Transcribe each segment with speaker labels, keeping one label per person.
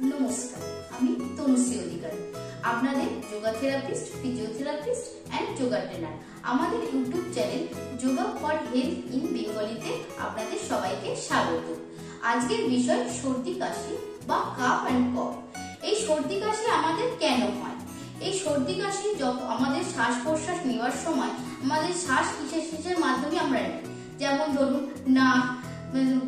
Speaker 1: নমস্কার, আমি তনুশ্রী অধিকার, আপনাদের yoga therapist, physiotherapist and yoga trainer. আমাদের YouTube channel yoga for health in বেঙ্গলিতে আপনাদের সবাইকে স্বাগত। আজকের বিষয় সর্দি কাশি বা কাফ এন্ড কফ। এই সর্দি কাশি আমাদের কেন হয়? এই সর্দি কাশি যখন আমাদের শ্বাস প্রশ্বাস নেওয়ার সময় আমাদের শ্বাস নিঃশ্বাসের মাধ্যমে আমরা নিই, যেমন ধরুন নাক,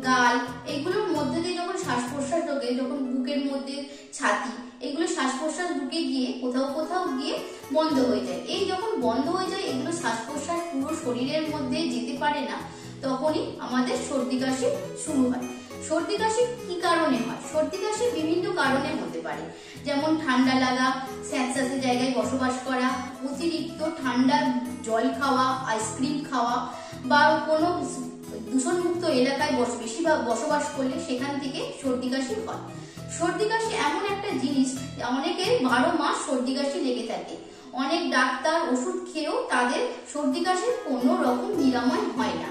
Speaker 1: গাল, এইগুলোর মধ্যে দিয়ে যখন শ্বাস প্রশ্বাস ঢোকে, যখন বুকের মধ্যে ছাতি, এগুলো শ্বাস প্রশ্বাস ঢুকে গিয়ে কোথাও কোথাও গিয়ে বন্ধ হয়ে যায়। এই যখন বন্ধ হয়ে যায়, এগুলো শ্বাস প্রশ্বাস পুরো শরীরের মধ্যে যেতে পারে না, তখনই আমাদের সর্দি কাশি শুরু হয়। সর্দি কাশি কি কারণে হয়? সর্দি কাশি বিভিন্ন কারণে হতে পারে, যেমন ঠান্ডা লাগা, স্যাঁতস্যাঁতে জায়গায় বসবাস করা, অতিরিক্ত ঠান্ডা জল খাওয়া, আইসক্রিম খাওয়া, বা কোনো দূষণমুক্ত এলাকায় বেশিরভাগ বসবাস করলে সেখান থেকে সর্দি কাশি হয়। সর্দি কাশি এমন একটা জিনিস, অনেকের 12 মাস সর্দি কাশি লেগে থাকে। অনেক ডাক্তার ওষুধ খেয়েও তাদের সর্দি কাশির কোনো রকম নিরাময় হয় না।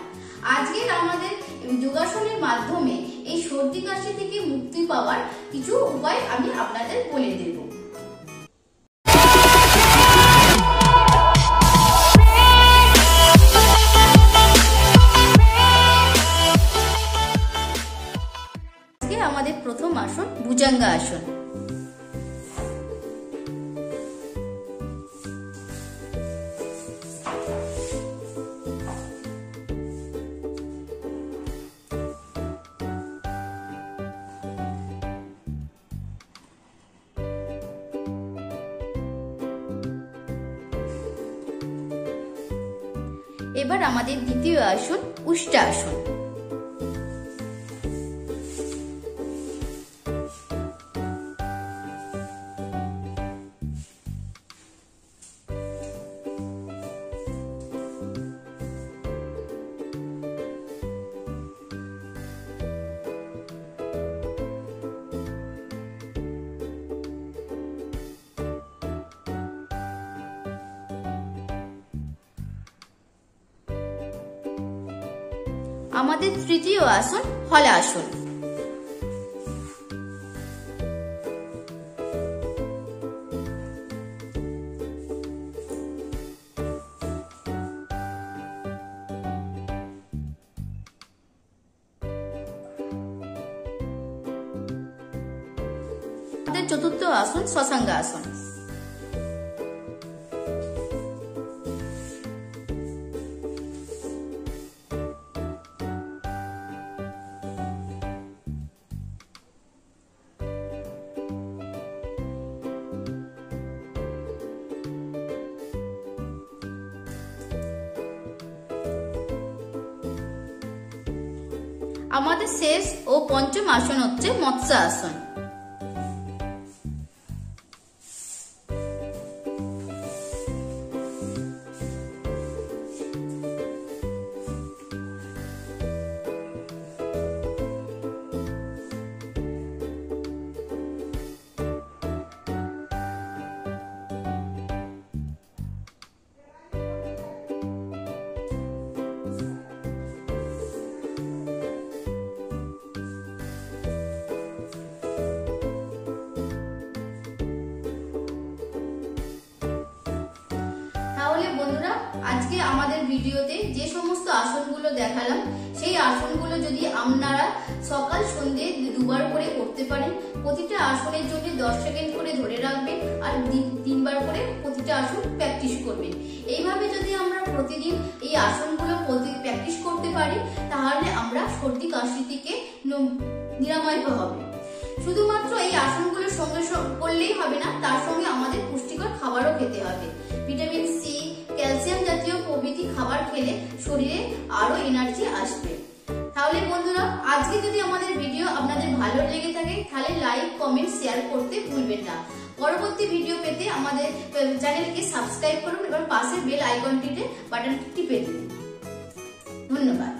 Speaker 1: আজকের আমাদের যোগাসনের মাধ্যমে এই সর্দি কাশি থেকে মুক্তি পাওয়ার কিছু উপায় আমি আপনাদের বলে দেব। আমাদের প্রথম আসন ভুজঙ্গা আসন। এবার আমাদের দ্বিতীয় আসন উষ্ট্রাসন। আমাদের তৃতীয় আসন হলাসন। আমাদের চতুর্থ আসন শশাঙ্গ আসন। আমাদের শেষ ও পঞ্চম আসন হচ্ছে মৎস্য আসন। তাহলে বন্ধুরা, আজকে আমাদের ভিডিওতে যে সমস্ত আসনগুলো দেখালাম, সেই আসনগুলো যদি আপনারা সকাল সন্ধ্যে দুবার করে করতে পারেন, প্রতিটা আসনের জন্য 10 সেকেন্ড করে ধরে রাখবেন আর 3 বার করে প্রতিটা আসন প্র্যাকটিস করবেন। এইভাবে যদি আমরা প্রতিদিন এই আসনগুলো প্র্যাকটিস করতে পারি, তাহলে আমরা সর্দি কাশি থেকে নিরাময় হবে। শুধুমাত্র এই আসনগুলোর সঙ্গে করলেই হবে না, তার সঙ্গে আমাদের পুষ্টিকর খাবারও খেতে হবে। ভিটামিন সি, ক্যালসিয়াম জাতীয় প্রভৃতি খাবার খেলে শরীরে আরো এনার্জি আসবে। তাহলে বন্ধুরা, আজকে যদি আমাদের ভিডিও আপনাদের ভালো লেগে থাকে, তাহলে লাইক, কমেন্ট, শেয়ার করতে ভুলবেন না। পরবর্তী ভিডিও পেতে আমাদের চ্যানেলকে সাবস্ক্রাইব করুন এবং পাশে বেল আইকনটিতে বাটনটি টিপে দিন। ধন্যবাদ।